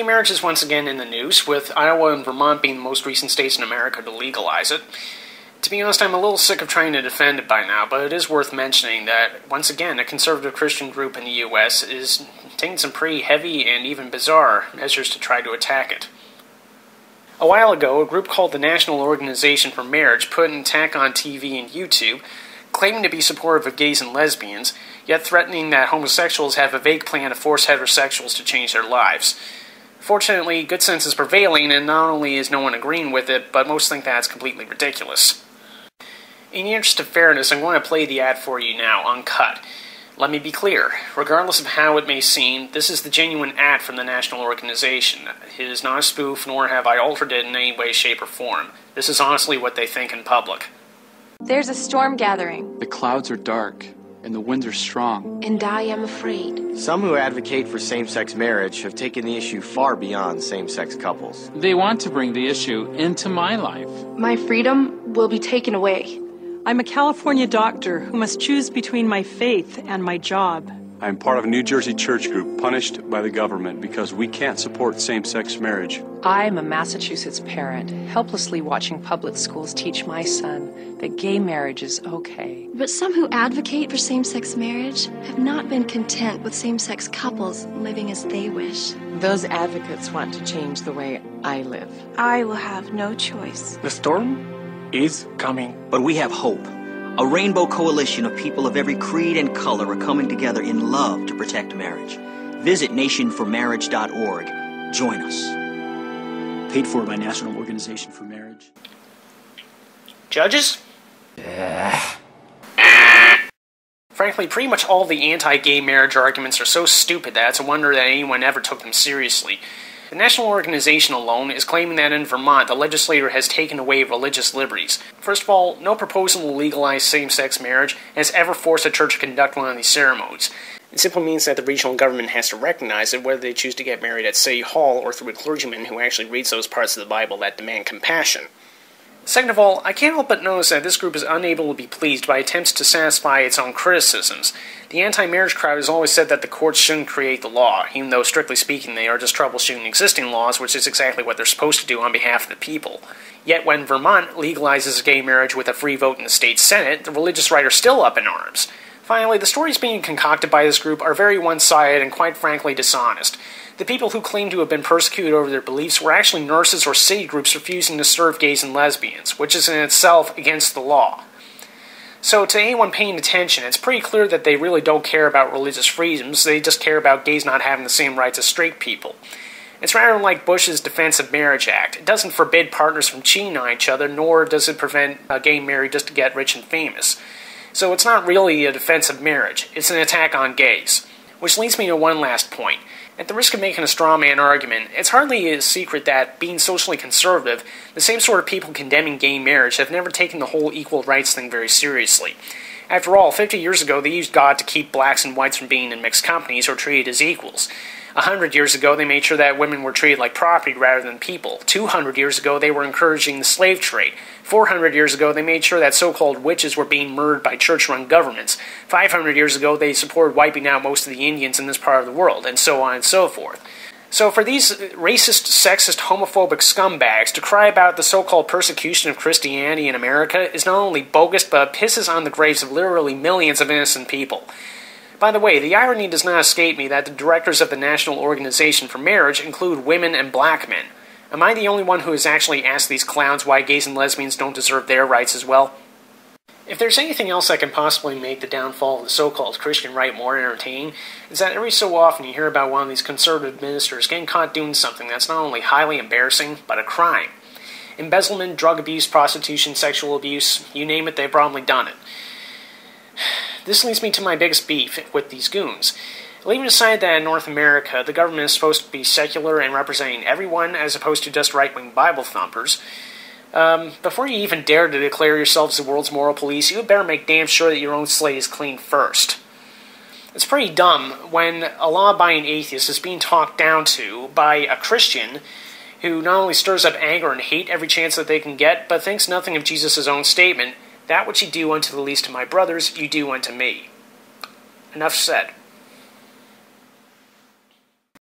gay marriage is once again in the news, with Iowa and Vermont being the most recent states in America to legalize it. To be honest, I'm a little sick of trying to defend it by now, but it is worth mentioning that, once again, a conservative Christian group in the U.S. is taking some pretty heavy and even bizarre measures to try to attack it. A while ago, a group called the National Organization for Marriage put an attack on TV and YouTube, claiming to be supportive of gays and lesbians, yet threatening that homosexuals have a vague plan to force heterosexuals to change their lives. Fortunately, good sense is prevailing, and not only is no one agreeing with it, but most think that's completely ridiculous. In the interest of fairness, I'm going to play the ad for you now, uncut. Let me be clear, regardless of how it may seem, this is the genuine ad from the National Organization. It is not a spoof, nor have I altered it in any way, shape, or form. This is honestly what they think in public. There's a storm gathering. The clouds are dark, and the winds are strong. And I am afraid. Some who advocate for same-sex marriage have taken the issue far beyond same-sex couples. They want to bring the issue into my life. My freedom will be taken away. I'm a California doctor who must choose between my faith and my job. I'm part of a New Jersey church group punished by the government because we can't support same-sex marriage. I'm a Massachusetts parent, helplessly watching public schools teach my son that gay marriage is okay. But some who advocate for same-sex marriage have not been content with same-sex couples living as they wish. Those advocates want to change the way I live. I will have no choice. The storm is coming. But we have hope. A rainbow coalition of people of every creed and color are coming together in love to protect marriage. Visit nationformarriage.org. Join us. Paid for by National Organization for Marriage. Judges? Frankly, pretty much all the anti-gay marriage arguments are so stupid that it's a wonder that anyone ever took them seriously. The National Organization alone is claiming that in Vermont, the legislature has taken away religious liberties. First of all, no proposal to legalize same-sex marriage has ever forced a church to conduct one of these ceremonies. It simply means that the regional government has to recognize it, whether they choose to get married at City Hall or through a clergyman who actually reads those parts of the Bible that demand compassion. Second of all, I can't help but notice that this group is unable to be pleased by attempts to satisfy its own criticisms. The anti-marriage crowd has always said that the courts shouldn't create the law, even though strictly speaking they are just troubleshooting existing laws, which is exactly what they're supposed to do on behalf of the people. Yet when Vermont legalizes gay marriage with a free vote in the state Senate, the religious right are still up in arms. Finally, the stories being concocted by this group are very one-sided and quite frankly dishonest. The people who claim to have been persecuted over their beliefs were actually nurses or city groups refusing to serve gays and lesbians, which is in itself against the law. So to anyone paying attention, it's pretty clear that they really don't care about religious freedoms, they just care about gays not having the same rights as straight people. It's rather like Bush's Defense of Marriage Act. It doesn't forbid partners from cheating on each other, nor does it prevent gay marriage just to get rich and famous. So it's not really a defense of marriage, it's an attack on gays. Which leads me to one last point. At the risk of making a straw man argument, it's hardly a secret that, being socially conservative, the same sort of people condemning gay marriage have never taken the whole equal rights thing very seriously. After all, 50 years ago they used God to keep blacks and whites from being in mixed companies or treated as equals. 100 years ago they made sure that women were treated like property rather than people. 200 years ago they were encouraging the slave trade. 400 years ago they made sure that so-called witches were being murdered by church-run governments. 500 years ago they supported wiping out most of the Indians in this part of the world, and so on and so forth. So for these racist, sexist, homophobic scumbags to cry about the so-called persecution of Christianity in America is not only bogus, but pisses on the graves of literally millions of innocent people. By the way, the irony does not escape me that the directors of the National Organization for Marriage include women and black men. Am I the only one who has actually asked these clowns why gays and lesbians don't deserve their rights as well? If there's anything else that can possibly make the downfall of the so-called Christian right more entertaining, it's that every so often you hear about one of these conservative ministers getting caught doing something that's not only highly embarrassing, but a crime. Embezzlement, drug abuse, prostitution, sexual abuse, you name it, they've probably done it. This leads me to my biggest beef with these goons. Leaving aside that in North America, the government is supposed to be secular and representing everyone as opposed to just right-wing Bible thumpers, before you even dare to declare yourselves the world's moral police, you had better make damn sure that your own slate is clean first. It's pretty dumb when a law-abiding atheist is being talked down to by a Christian who not only stirs up anger and hate every chance that they can get, but thinks nothing of Jesus' own statement, "That which you do unto the least of my brothers, you do unto me." Enough said.